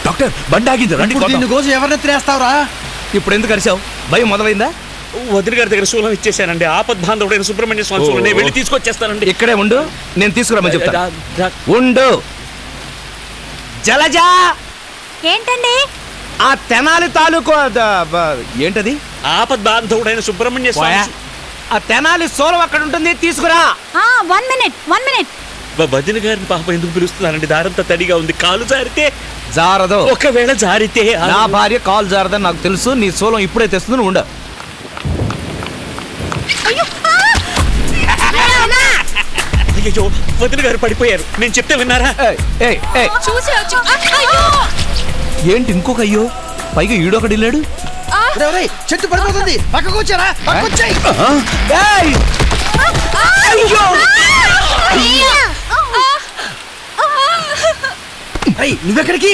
Doctor బండి ఆగింది రండి. దీనికోసం ఎవరిని తినేస్తావురా? ఇప్పుడు ఎందుకు అరిచావు? భయం మొదలైందా? వదిన గారి దగ్గర శూలం ఇచ్చేసానండి. ఆపద్బాంధవుడైన సుబ్రహ్మణ్య స్వామి శూలం నేను వెళ్ళి తీసుకొచ్చేస్తానండి. ఇక్కడే ఉండు, నేను తీసుకురామని చెప్తా. ఉండు. జలజ ఏంటండి? ఆ తెనాలి తాలూకు ఏంటది? ఆపద్బాంధవుడైన సుబ్రహ్మణ్య స్వామి. ఆ తెనాలి సోలం అక్కడ ఉంటుంది, తీసుకురా. 1 minute. వదిన గారిని పాప ఎందుకు పిలుస్తున్నానండి? దారంతా తడిగా ఉంది. కాలు జారితే జారదు. ఒకవేళ జారితే నా భార్య కాలు జారదని నాకు తెలుసు. నీ సోలం ఇప్పుడే తెస్తుంది, ఉండ. అయ్యో వదిన గారు పడిపోయారు. నేను చెప్తే విన్నారా? ఏంటి ఇంకొక అయ్యో? పైగా ఈడొకటి వెళ్ళాడు. చెట్టు పడిపోతుంది, పక్కకు వచ్చారా? నువ్వెక్కడికి?